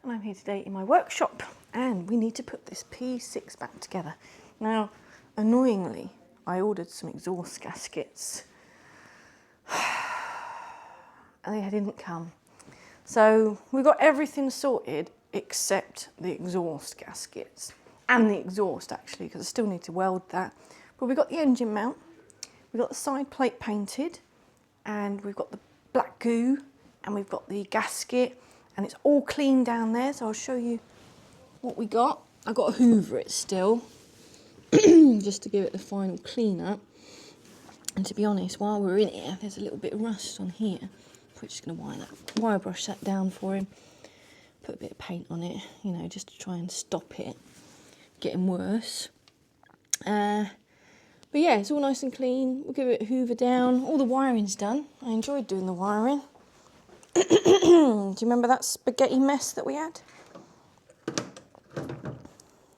and I'm here today in my workshop, and we need to put this P6 back together. Now, annoyingly, I ordered some exhaust gaskets and they didn't come. So we've got everything sorted except the exhaust gaskets and the exhaust, actually, because I still need to weld that. But we've got the engine mount, we've got the side plate painted, and we've got the black goo, and we've got the gasket, and it's all clean down there. So I'll show you what we got. I've got to hoover it still just to give it the final clean up. And to be honest, while we're in here, there's a little bit of rust on here. We're just going to wire brush that down for him. Put a bit of paint on it, you know, just to try and stop it getting worse. But yeah, it's all nice and clean. We'll give it a hoover down. All the wiring's done. I enjoyed doing the wiring. Do you remember that spaghetti mess that we had?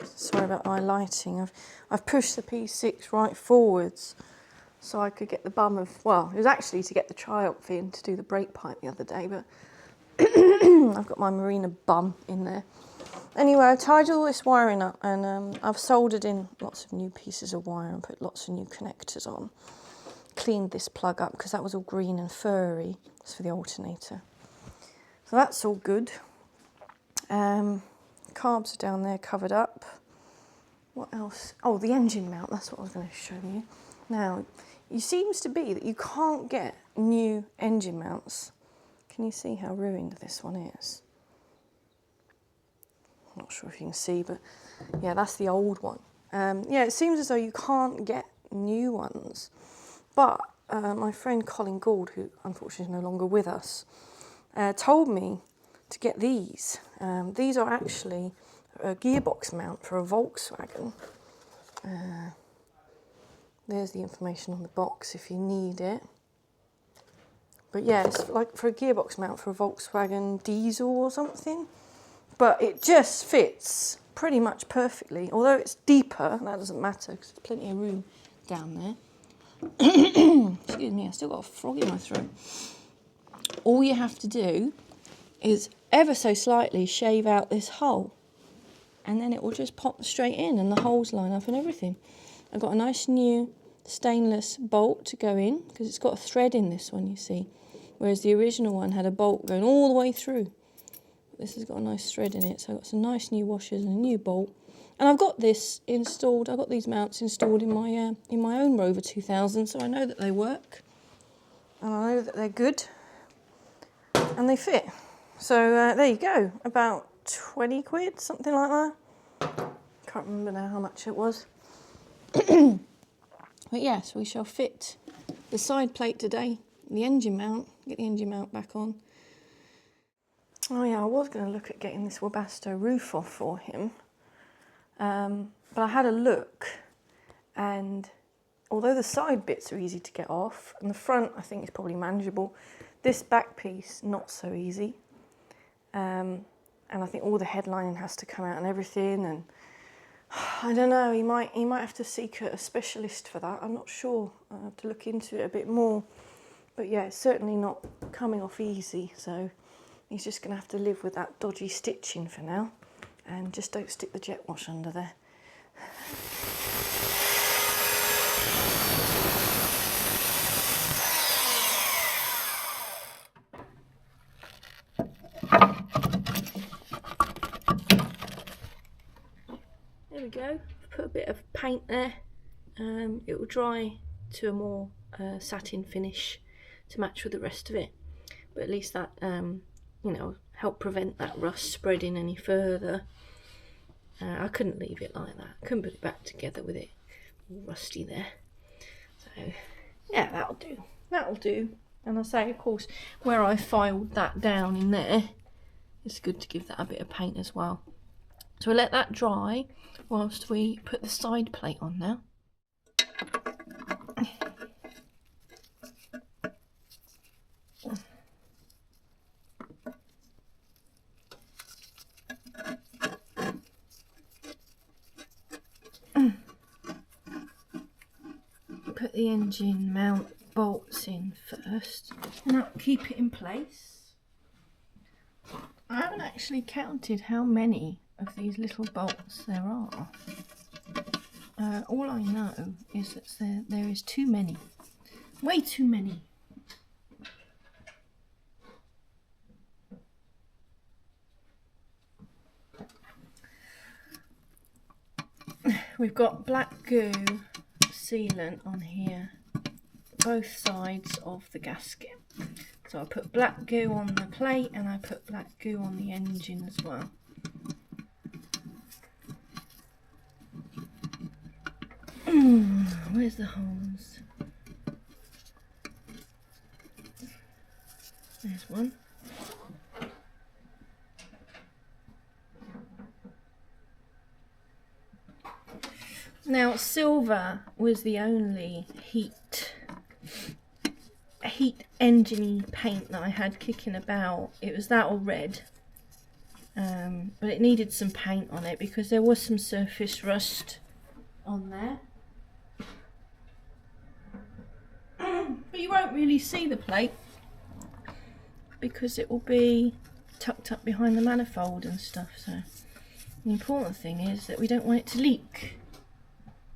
Sorry about my lighting. I've pushed the P6 right forwards so I could get the bum of, well, it was actually to get the tri-op in to do the brake pipe the other day, but I've got my Marina bum in there. Anyway, I tied all this wiring up, and I've soldered in lots of new pieces of wire and put lots of new connectors on. Cleaned this plug up because that was all green and furry. It's for the alternator. So that's all good. Carbs are down there covered up. What else? Oh, the engine mount, that's what I was going to show you. Now, it seems to be that you can't get new engine mounts. Can you see how ruined this one is? Not sure if you can see, but yeah, that's the old one. Yeah, it seems as though you can't get new ones. But my friend Colin Gould, who unfortunately is no longer with us, told me to get these. These are actually a gearbox mount for a Volkswagen. There's the information on the box if you need it. But yeah, it's like for a gearbox mount for a Volkswagen diesel or something. But it just fits pretty much perfectly. Although it's deeper, that doesn't matter because there's plenty of room down there. Excuse me, I still got a frog in my throat. All you have to do is ever so slightly shave out this hole, and then it will just pop straight in and the holes line up and everything. I've got a nice new stainless bolt to go in because it's got a thread in this one, you see, whereas the original one had a bolt going all the way through. This has got a nice thread in it, so I've got some nice new washers and a new bolt. And I've got this installed, I've got these mounts installed in my own Rover 2000, so I know that they work. And I know that they're good. And they fit. So there you go, about 20 quid, something like that. Can't remember now how much it was. But yes, we shall fit the side plate today, the engine mount, get the engine mount back on. Oh yeah, I was going to look at getting this Webasto roof off for him, but I had a look, and although the side bits are easy to get off, and the front I think is probably manageable, this back piece not so easy, and I think all the headlining has to come out and everything, and I don't know, he might have to seek a specialist for that. I'm not sure. I have to look into it a bit more, but yeah, it's certainly not coming off easy, so he's just going to have to live with that dodgy stitching for now, and just don't stick the jet wash under there. There we go, put a bit of paint there. It will dry to a more satin finish to match with the rest of it, but at least that you know, help prevent that rust spreading any further. I couldn't leave it like that. I couldn't put it back together with it all rusty there. So yeah, that'll do. That'll do. And I say, of course, where I filed that down in there, it's good to give that a bit of paint as well. So we'll let that dry whilst we put the side plate on now. Put the engine mount bolts in first, and that'll keep it in place. I haven't actually counted how many of these little bolts there are. All I know is that there is too many. Way too many. We've got black goo sealant on here, both sides of the gasket. So I put black goo on the plate and I put black goo on the engine as well. Where's the holes? There's one. Now, silver was the only heat engine paint that I had kicking about. It was that or red, but it needed some paint on it because there was some surface rust on there. But you won't really see the plate because it will be tucked up behind the manifold and stuff. So the important thing is that we don't want it to leak.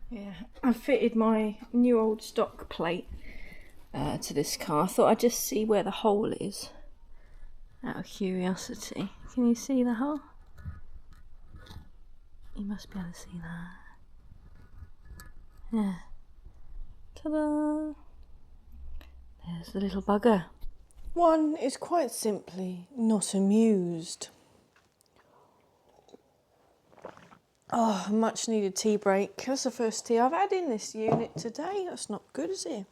Yeah, I fitted my new old stock plate to this car. I thought I'd just see where the hole is, out of curiosity. Can you see the hole? You must be able to see that. Yeah. Ta-da! There's the little bugger. One is quite simply not amused. Oh, much needed tea break. That's the first tea I've had in this unit today. That's not good, is it?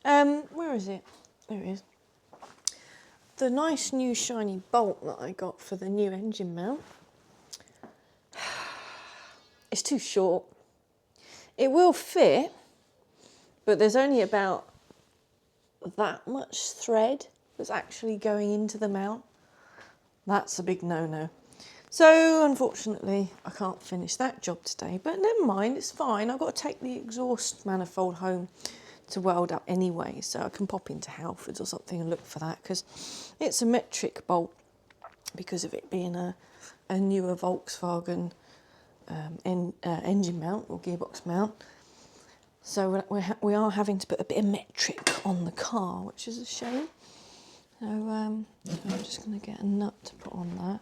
Where is it? There it is. The nice new shiny bolt that I got for the new engine mount. It's too short. It will fit, but there's only about that much thread that's actually going into the mount. That's a big no-no. So unfortunately I can't finish that job today, but never mind, it's fine. I've got to take the exhaust manifold home to weld up anyway, so I can pop into Halfords or something and look for that, because it's a metric bolt because of it being a newer Volkswagen engine mount or gearbox mount. So we are having to put a bit of metric on the car, which is a shame. So I'm just going to get a nut to put on that.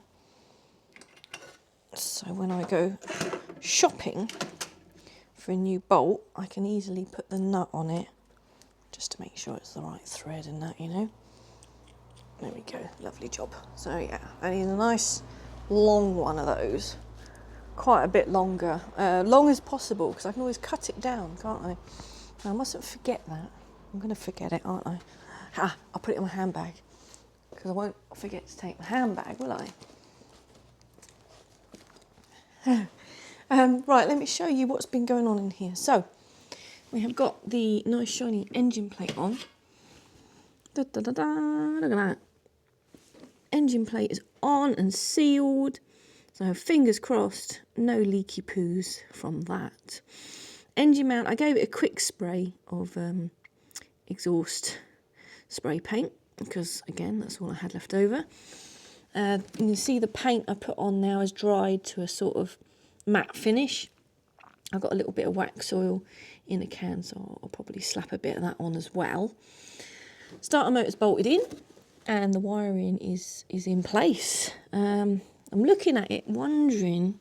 So when I go shopping for a new bolt, I can easily put the nut on it, just to make sure it's the right thread and that, you know. There we go, lovely job. So yeah, I need a nice long one of those. Quite a bit longer, long as possible, because I can always cut it down, can't I? I mustn't forget that. I'm going to forget it, aren't I? I'll put it in my handbag, because I won't forget to take my handbag, will I? Right, let me show you what's been going on in here. So, we have got the nice shiny engine plate on. Look at that. Engine plate is on and sealed. So fingers crossed, no leaky poos from that. Engine mount, I gave it a quick spray of exhaust spray paint, because again, that's all I had left over. And you see the paint I put on now is dried to a sort of matte finish. I've got a little bit of wax oil in a can, so I'll probably slap a bit of that on as well. Starter motor's bolted in and the wiring is in place. I'm looking at it wondering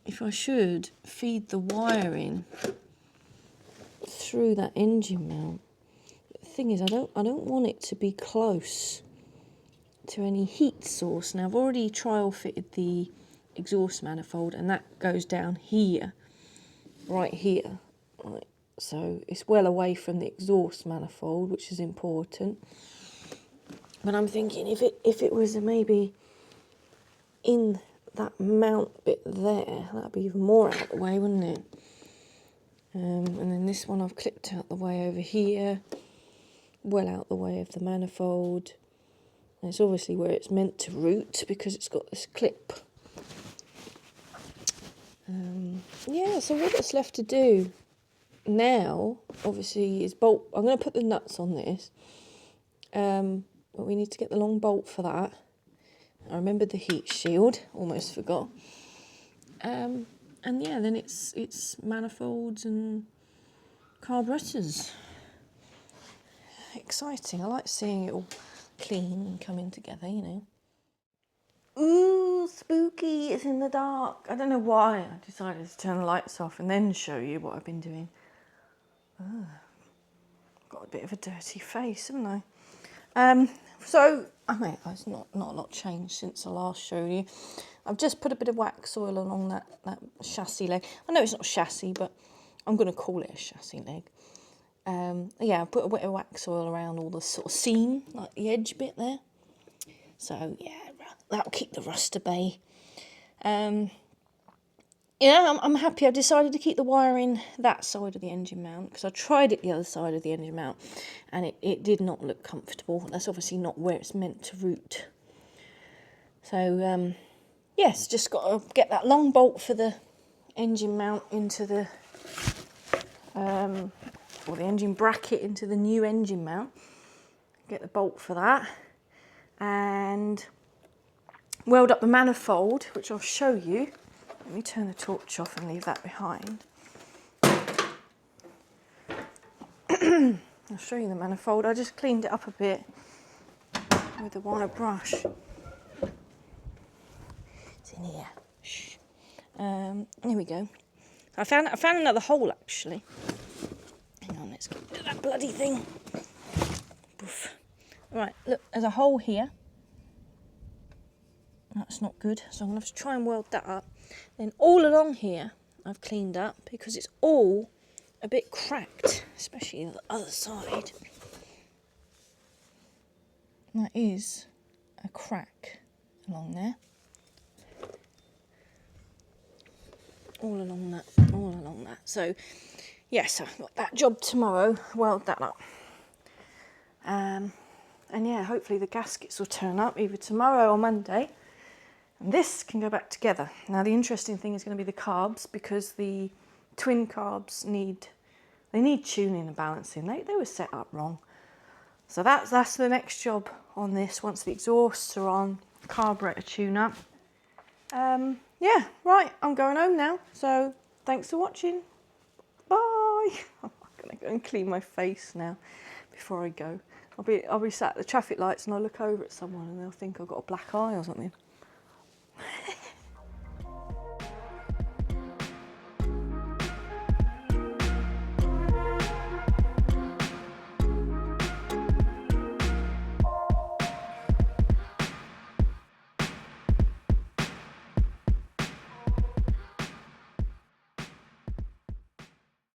if I should feed the wiring through that engine mount. But the thing is, I don't want it to be close to any heat source. Now I've already trial fitted the exhaust manifold, and that goes down here, right here, right. So it's well away from the exhaust manifold, which is important. But I'm thinking if it was maybe in that mount bit there, that'd be even more out of the way, wouldn't it? And then this one I've clipped out the way over here, well out the way of the manifold. And it's obviously where it's meant to route because it's got this clip. Yeah, so what it's left to do now, obviously, is bolt. I'm going to put the nuts on this, but we need to get the long bolt for that. I remembered the heat shield, almost forgot. And yeah, then it's manifolds and carburetors. Exciting. I like seeing it all clean and coming together, you know. Ooh, spooky, it's in the dark. I don't know why I decided to turn the lights off and then show you what I've been doing. Oh, got a bit of a dirty face, haven't I? So, I mean, it's not a lot changed since I last showed you. I've just put a bit of wax oil along that chassis leg. I know it's not chassis, but I'm going to call it a chassis leg. Yeah, I put a bit of wax oil around all the sort of seam, like the edge bit there. So, yeah, that'll keep the rust at bay. Yeah, I'm happy. I've decided to keep the wiring that side of the engine mount because I tried it the other side of the engine mount and it did not look comfortable. That's obviously not where it's meant to route. So, yes, just got to get that long bolt for the engine mount into the, or the engine bracket into the new engine mount. Get the bolt for that and weld up the manifold, which I'll show you. Let me turn the torch off and leave that behind. I'll show you the manifold. I just cleaned it up a bit with the wire brush. It's in here. Shh. Here we go. I found another hole actually. Hang on, let's get rid of that bloody thing. Oof. Right, look, there's a hole here. That's not good, so I'm going to have to try and weld that up. Then all along here, I've cleaned up because it's all a bit cracked, especially the other side. That is a crack along there. All along that. So, yes, I've got that job tomorrow, weld that up. And yeah, hopefully the gaskets will turn up either tomorrow or Monday. And this can go back together. Now the interesting thing is going to be the carbs because the twin carbs need tuning and balancing. They were set up wrong. So that's the next job on this once the exhausts are on, carburetor tune up. Yeah, right, I'm going home now. So thanks for watching. Bye. I'm going to go and clean my face now before I go. I'll be sat at the traffic lights and I'll look over at someone and they'll think I've got a black eye or something.